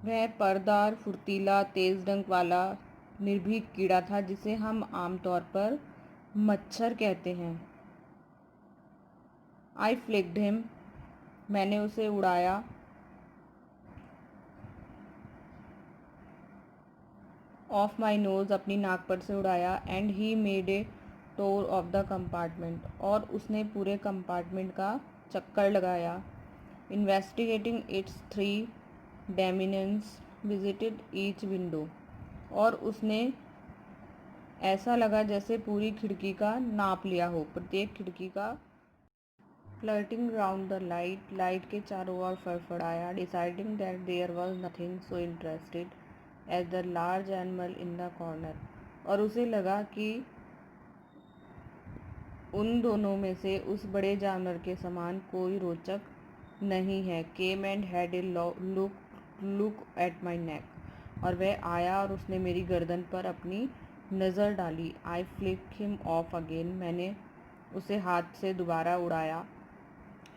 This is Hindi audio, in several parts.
वह परदार, फुर्तीला, तेज डंक वाला निर्भीक कीड़ा था जिसे हम आमतौर पर मच्छर कहते हैं। आई फ्लिक्ड हिम, मैंने उसे उड़ाया। ऑफ माई नोज़, अपनी नाक पर से उड़ाया। And he made a tour of the compartment, और उसने पूरे कंपार्टमेंट का चक्कर लगाया। Investigating it's three dimensions, visited each window, और उसने ऐसा लगा जैसे पूरी खिड़की का नाप लिया हो, प्रत्येक खिड़की का। Flirting round the light, light के चारों ओर फड़फड़ाया। Deciding that there was nothing so interested as the large animal in the corner, और उसे लगा कि उन दोनों में से उस बड़े जानवर के समान कोई रोचक नहीं है। Came and had a look at my neck, और वह आया और उसने मेरी गर्दन पर अपनी नज़र डाली। आई फ्लिक हिम ऑफ अगेन, मैंने उसे हाथ से दोबारा उड़ाया।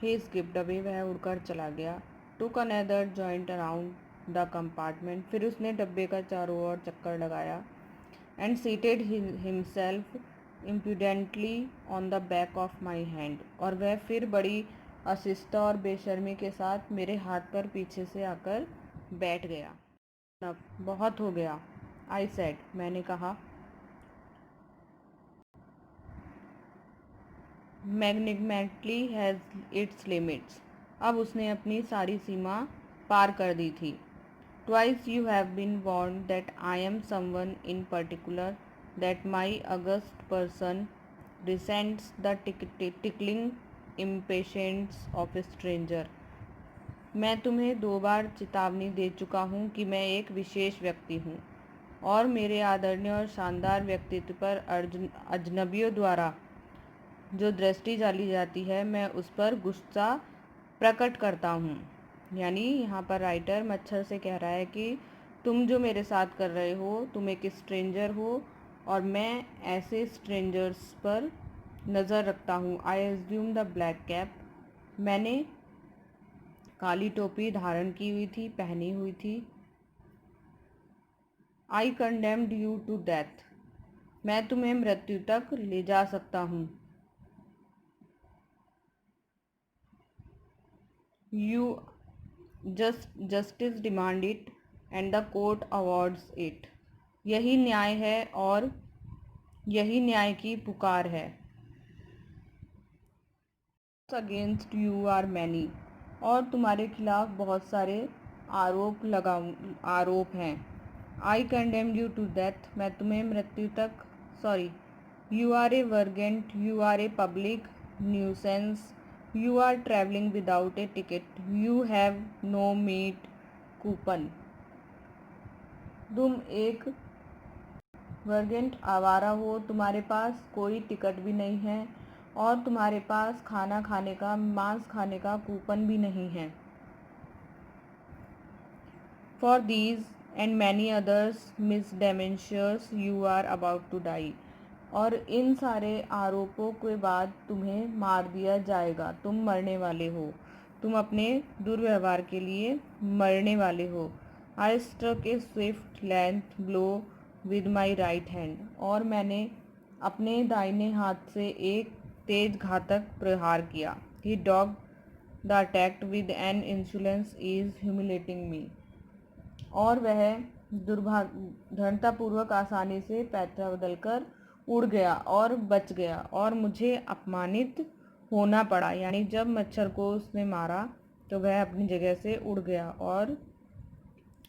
ही स्किप्ड अवे, वह उड़कर चला गया। Took another joint around the compartment, फिर उसने डब्बे का चारों ओर चक्कर लगाया। And seated himself impudently on the back of my hand, और वह फिर बड़ी अशिष्टता और बेशर्मी के साथ मेरे हाथ पर पीछे से आकर बैठ गया। अब बहुत हो गया, आई सेड, मैंने कहा। मैग्निफिकेंटली हैज़ इट्स लिमिट्स, अब उसने अपनी सारी सीमा पार कर दी थी। Twice you have been warned that I am someone in particular, that my august person resents the tickling impatience of a stranger. मैं तुम्हें 2 बार चेतावनी दे चुका हूँ कि मैं एक विशेष व्यक्ति हूँ, और मेरे आदरणीय और शानदार व्यक्तित्व पर अजनबियों द्वारा जो दृष्टि डाली जाती है, मैं उस पर गुस्सा प्रकट करता हूँ। यानी यहाँ पर राइटर मच्छर से कह रहा है कि तुम जो मेरे साथ कर रहे हो, तुम एक स्ट्रेंजर हो, और मैं ऐसे स्ट्रेंजर्स पर नज़र रखता हूँ। I assume the black cap, मैंने काली टोपी धारण की हुई थी, पहनी हुई थी। आई कंडेम्ड यू टू डेथ, मैं तुम्हें मृत्यु तक ले जा सकता हूँ। You justice demand it and the court awards it, यही न्याय है और यही न्याय की पुकार है। अगेंस्ट यू आर मैनी, और तुम्हारे खिलाफ बहुत सारे आरोप हैं। I condemn you to death, मैं तुम्हें मृत्यु तक, sorry, you are a vagrant, you are a public nuisance, you are travelling without a ticket, you have no meat coupon. तुम एक वर्गेंट आवारा हो, तुम्हारे पास कोई टिकट भी नहीं है, और तुम्हारे पास मांस खाने का कूपन भी नहीं है। For these and many others misdemeanours you are about to die, और इन सारे आरोपों के बाद तुम्हें मार दिया जाएगा, तुम मरने वाले हो, तुम अपने दुर्व्यवहार के लिए मरने वाले हो। I struck a swift length blow with my right hand, और मैंने अपने दाहिने हाथ से एक तेज घातक प्रहार किया। He dog the attacked with an insolence is humiliating me, और वह दुर्भाग्यपूर्वक आसानी से पैतरा बदलकर उड़ गया और बच गया, और मुझे अपमानित होना पड़ा। यानी जब मच्छर को उसने मारा तो वह अपनी जगह से उड़ गया और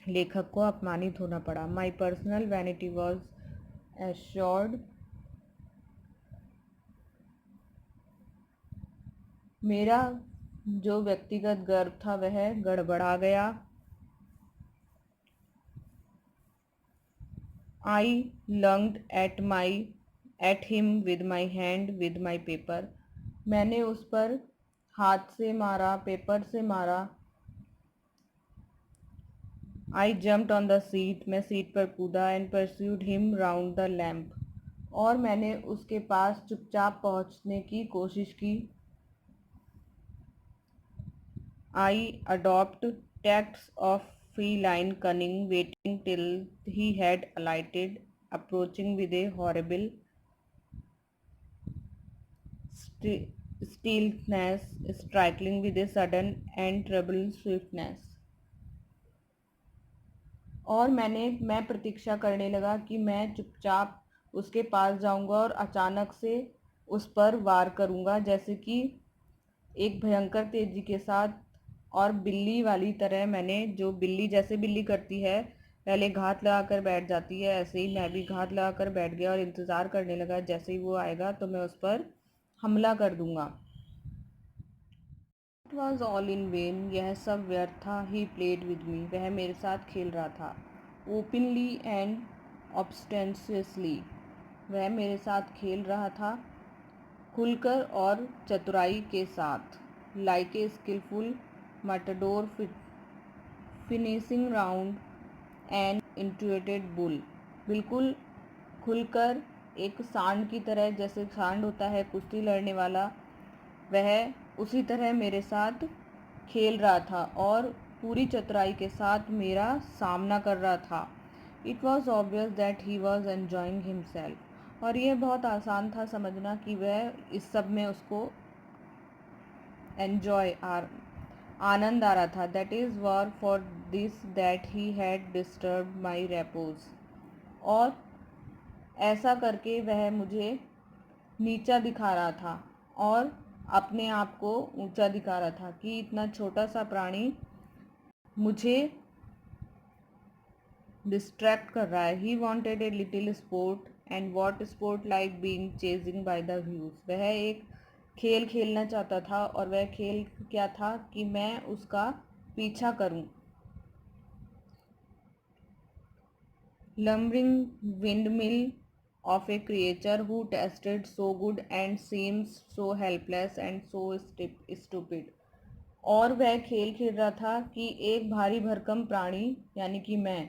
लेखक को अपमानित होना पड़ा। My personal vanity was assured, मेरा जो व्यक्तिगत गर्व था वह गड़बड़ा गया। I lunged at him with my hand with my paper, मैंने उस पर हाथ से मारा, पेपर से मारा। I jumped on the seat, मैं सीट पर कूदा। And pursued him round the lamp, और मैंने उसके पास चुपचाप पहुंचने की कोशिश की। I adopt tactics of feline cunning, waiting till he had alighted, approaching with a horrible stealthiness, striking with a sudden and troubled swiftness. और मैं प्रतीक्षा करने लगा कि मैं चुपचाप उसके पास जाऊंगा और अचानक से उस पर वार करूंगा, जैसे कि एक भयंकर तेजी के साथ और बिल्ली वाली तरह। मैंने जो बिल्ली जैसे बिल्ली करती है, पहले घात लगा कर बैठ जाती है, ऐसे ही मैं भी घात लगा कर बैठ गया और इंतज़ार करने लगा, जैसे ही वो आएगा तो मैं उस पर हमला कर दूंगा। It was all in when, यह सब व्यर्थ था। ही प्लेड विद मी, वह मेरे साथ खेल रहा था। ओपनली एंड ऑब्स्टेंशियसली, वह मेरे साथ खेल रहा था खुलकर और चतुराई के साथ। Like a skilful matador finishing round an infuriated bull, बिल्कुल खुलकर, एक सांड की तरह, जैसे सांड होता है कुश्ती लड़ने वाला, वह उसी तरह मेरे साथ खेल रहा था और पूरी चतुराई के साथ मेरा सामना कर रहा था। It was obvious that he was enjoying himself, और यह बहुत आसान था समझना कि वह इस सब में उसको एन्जॉय आनंद आ रहा था। That is were for this that he had disturb my repos, और ऐसा करके वह मुझे नीचा दिखा रहा था और अपने आप को ऊंचा दिखा रहा था कि इतना छोटा सा प्राणी मुझे डिस्ट्रैक्ट कर रहा है। He wanted a little sport, and what sport like being chasing by the views, वह एक खेल खेलना चाहता था, और वह खेल क्या था कि मैं उसका पीछा करूं। Lumbering windmill of a creature who tasted so good and seems so helpless and so stupid, और वह खेल खेल रहा था कि एक भारी भरकम प्राणी यानी कि मैं,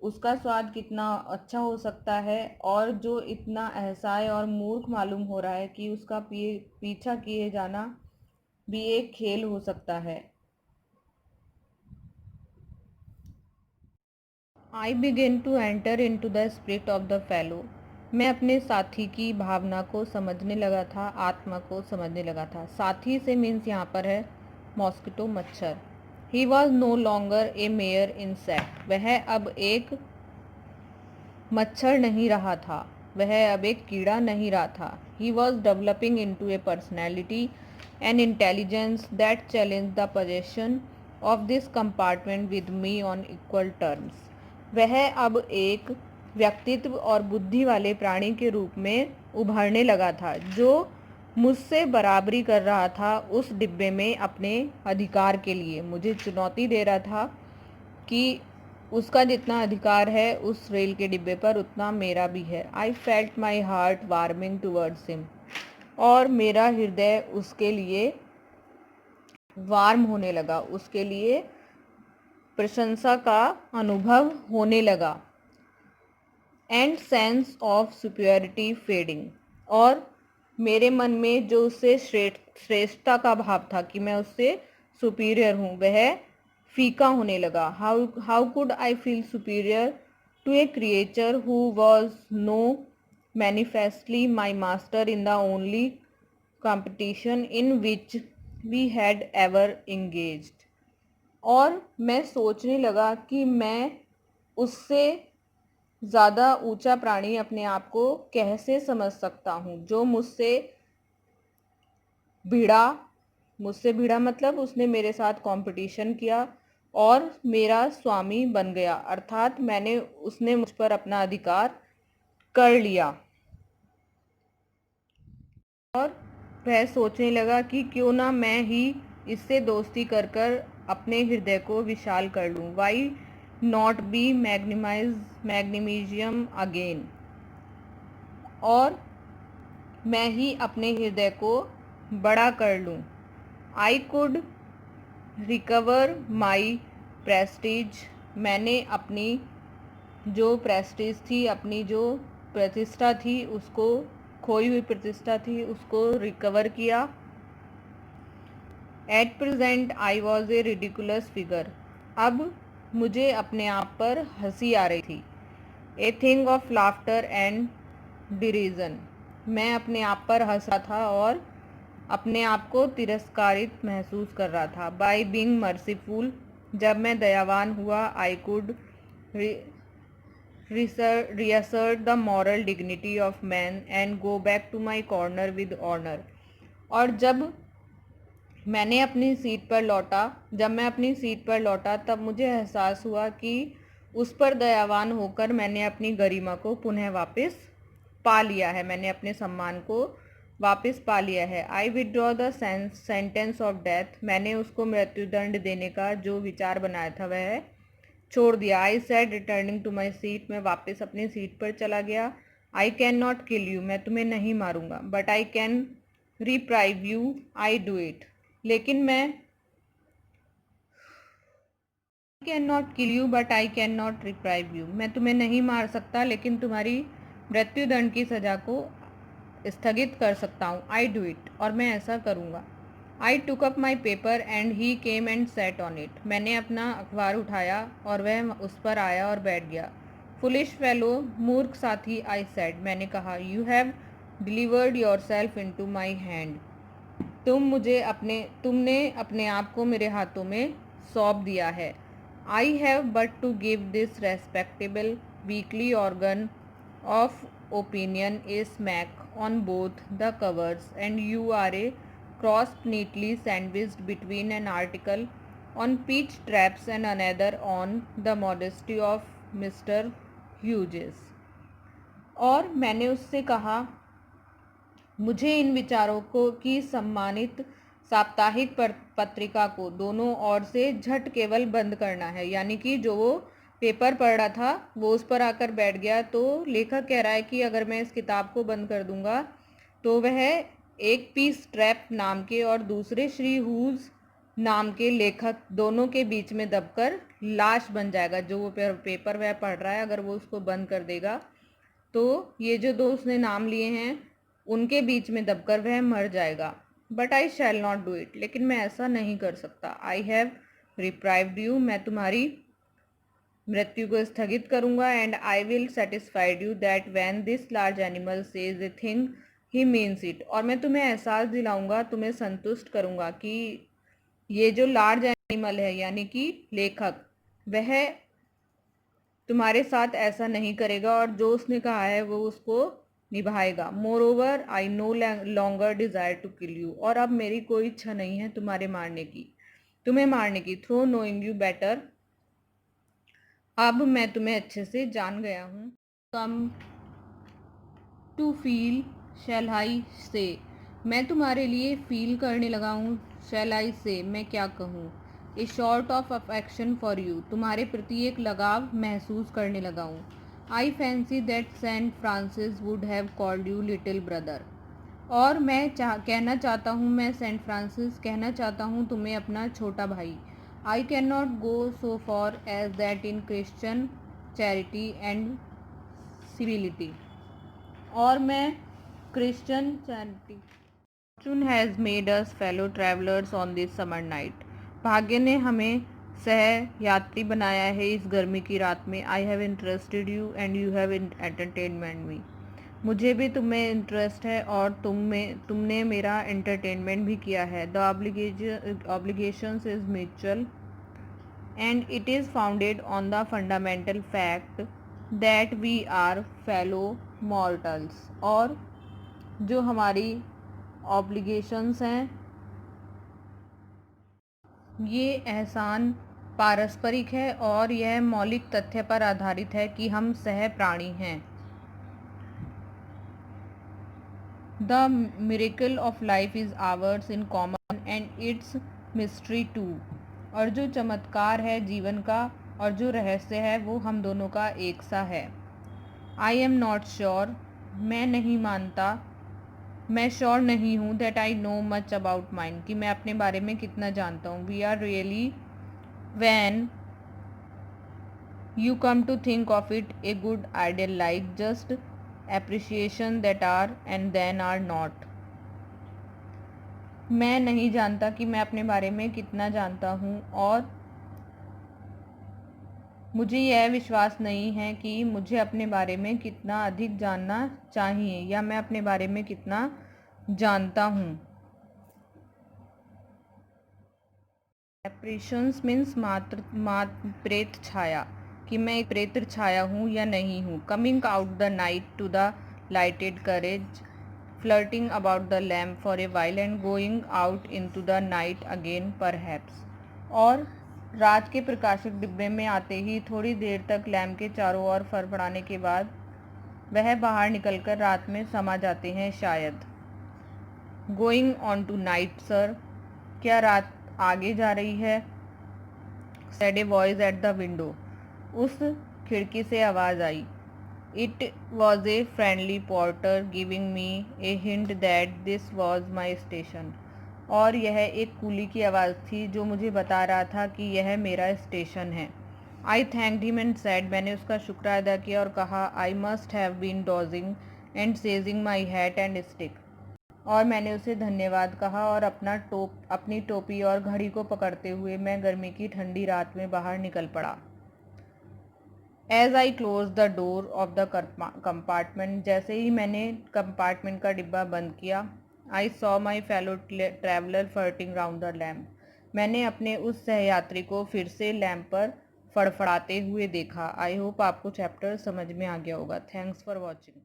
उसका स्वाद कितना अच्छा हो सकता है, और जो इतना असहाय और मूर्ख मालूम हो रहा है कि उसका पीछा किए जाना भी एक खेल हो सकता है। I began to enter into the spirit of the fellow, मैं अपने साथी की भावना को समझने लगा था, आत्मा को समझने लगा था। साथी से मीन्स यहाँ पर है मॉस्किटो, मच्छर। He was no longer a mere insect, वह अब एक मच्छर नहीं रहा था, वह अब एक कीड़ा नहीं रहा था। He was developing into a personality and intelligence that challenged the possession of this compartment with me on equal terms, वह अब एक व्यक्तित्व और बुद्धि वाले प्राणी के रूप में उभरने लगा था, जो मुझसे बराबरी कर रहा था उस डिब्बे में अपने अधिकार के लिए। मुझे चुनौती दे रहा था कि उसका जितना अधिकार है उस रेल के डिब्बे पर, उतना मेरा भी है। I felt my heart warming towards him, और मेरा हृदय उसके लिए वार्म होने लगा, उसके लिए प्रशंसा का अनुभव होने लगा। And sense of superiority fading, और मेरे मन में जो उससे श्रेष्ठता का भाव था कि मैं उससे सुपीरियर हूँ, वह फीका होने लगा। How could I feel superior to a creature who was no manifestly my master in the only competition in which we had ever engaged, और मैं सोचने लगा कि मैं उससे ज़्यादा ऊंचा प्राणी अपने आप को कैसे समझ सकता हूँ, जो मुझसे भिड़ा मतलब उसने मेरे साथ कंपटीशन किया और मेरा स्वामी बन गया, अर्थात उसने मुझ पर अपना अधिकार कर लिया। और वह सोचने लगा कि क्यों ना मैं ही इससे दोस्ती कर कर अपने हृदय को विशाल कर लूँ। वाई नॉट बी मैग्नीमिजियम अगेन, और मैं ही अपने हृदय को बड़ा कर लूँ। I could recover my Prestige, मैंने अपनी जो प्रेस्टीज थी, अपनी जो प्रतिष्ठा थी, उसको खोई हुई प्रतिष्ठा थी, उसको रिकवर किया। At present I was a ridiculous figure, अब मुझे अपने आप पर हंसी आ रही थी। A thing of laughter and derision. मैं अपने आप पर हंस रहा था और अपने आप को तिरस्कारित महसूस कर रहा था। बाई बींग मर्सीफुल, जब मैं दयावान हुआ, I could reassert the moral dignity of man and go back to my corner with honor। और जब मैं अपनी सीट पर लौटा तब मुझे एहसास हुआ कि उस पर दयावान होकर मैंने अपनी गरिमा को पुनः वापस पा लिया है, मैंने अपने सम्मान को वापस पा लिया है। आई withdraw the sentence of death. मैंने उसको मृत्युदंड देने का जो विचार बनाया था वह छोड़ दिया। I said returning to my seat. मैं वापस अपनी सीट पर चला गया। I can not kill you. मैं तुम्हें नहीं मारूंगा। But I can reprieve you. I do it. लेकिन मैं can not kill you but I can not reprieve you. मैं तुम्हें नहीं मार सकता लेकिन तुम्हारी मृत्युदंड की सजा को स्थगित कर सकता हूँ। I do it. और मैं ऐसा करूँगा। I took up my paper and he came and set on it. मैंने अपना अखबार उठाया और वह उस पर आया और बैठ गया। फुलिश फेलो, मूर्ख साथी, आई सेड। मैंने कहा, you have delivered yourself into my hand. तुमने अपने आप को मेरे हाथों में सौंप दिया है। I have but to give this respectable weekly organ of opinion a smack on both the covers, and you are a cross neatly sandwiched between an article on peach traps and another on the modesty of Mr. Hughes। और मैंने उससे कहा, मुझे इन विचारों को की सम्मानित साप्ताहिक पत्रिका को दोनों ओर से झट केवल बंद करना है। यानी कि जो वो पेपर पढ़ रहा था वो उस पर आकर बैठ गया। तो लेखक कह रहा है कि अगर मैं इस किताब को बंद कर दूंगा तो वह एक पीस ट्रैप नाम के और दूसरे श्री हूज नाम के लेखक दोनों के बीच में दबकर लाश बन जाएगा। जो वो पेपर वह पढ़ रहा है, अगर वो उसको बंद कर देगा तो ये जो दो उसने नाम लिए हैं उनके बीच में दबकर वह मर जाएगा। But I shall not do it. लेकिन मैं ऐसा नहीं कर सकता। I have reprieved you. मैं तुम्हारी मृत्यु को स्थगित करूंगा। And I will satisfied you that when this large animal says a thing he means it. और मैं तुम्हें एहसास दिलाऊंगा, तुम्हें संतुष्ट करूंगा कि ये जो लार्ज एनिमल है यानी कि लेखक, वह तुम्हारे साथ ऐसा नहीं करेगा और जो उसने कहा है वो उसको निभाएगा। Moreover I no longer desire to kill you. और अब मेरी कोई इच्छा नहीं है तुम्हें मारने की। Through knowing you better. अब मैं तुम्हें अच्छे से जान गया हूँ। कम टू फील शैल आई से। मैं तुम्हारे लिए फील करने लगा हूँ। शैल आई से, मैं क्या कहूँ। A short of affection for you. तुम्हारे प्रति एक लगाव महसूस करने लगा हूँ। I fancy that Saint Francis would have called you little brother. और मैं कहना चाहता हूँ तुम्हें अपना छोटा भाई। I can not go so far as that in Christian charity and civility. और मैं Christian charity. Fortune has made us fellow travellers on this summer night. भाग्य ने हमें सह यात्री बनाया है इस गर्मी की रात में। I have interested you and you have entertainment me. मुझे भी तुम्हें इंटरेस्ट है और तुमने मेरा एंटरटेनमेंट भी किया है। The obligations is mutual and it is founded on the fundamental fact that we are fellow mortals. और जो हमारी ऑब्लिगेशंस हैं ये एहसान पारस्परिक है और यह मौलिक तथ्य पर आधारित है कि हम सह प्राणी हैं। The miracle of life is ours in common and its mystery too। और जो चमत्कार है जीवन का और जो रहस्य है वो हम दोनों का एक सा है। I am not sure। मैं श्योर नहीं हूँ that I know much about mine। कि मैं अपने बारे में कितना जानता हूँ। We are really when you come to think of it a good ideal like just appreciation that are and then are not। मैं नहीं जानता कि मैं अपने बारे में कितना जानता हूँ और मुझे यह विश्वास नहीं है कि मुझे अपने बारे में कितना अधिक जानना चाहिए या मैं अपने बारे में कितना जानता हूँ। एप्रेशंस मीन्स प्रेत छाया, कि मैं एक प्रेत छाया हूँ या नहीं हूँ। Coming out the night to the lighted carriage, flirting about the lamp for a while and going out into the night again perhaps. और रात के प्रकाशक डिब्बे में आते ही थोड़ी देर तक लैम्प के चारों ओर फड़फड़ाने के बाद वह बाहर निकलकर रात में समा जाते हैं शायद। Going on tonight sir, क्या रात आगे जा रही है? Said a voice at the window, उस खिड़की से आवाज़ आई। It was a friendly porter giving me a hint that this was my station, और यह एक कूली की आवाज़ थी जो मुझे बता रहा था कि यह मेरा स्टेशन है। I thanked him and said, मैंने उसका शुक्र अदा किया और कहा, I must have been dozing and seizing my hat and stick, और मैंने उसे धन्यवाद कहा और अपनी टोपी और घड़ी को पकड़ते हुए मैं गर्मी की ठंडी रात में बाहर निकल पड़ा। As I close the door of the compartment, जैसे ही मैंने कंपार्टमेंट का डिब्बा बंद किया, I saw my fellow traveller flitting round the lamp, मैंने अपने उस सहयात्री को फिर से लैम्प पर फड़फड़ाते हुए देखा। आई होप आपको चैप्टर समझ में आ गया होगा। Thanks for watching.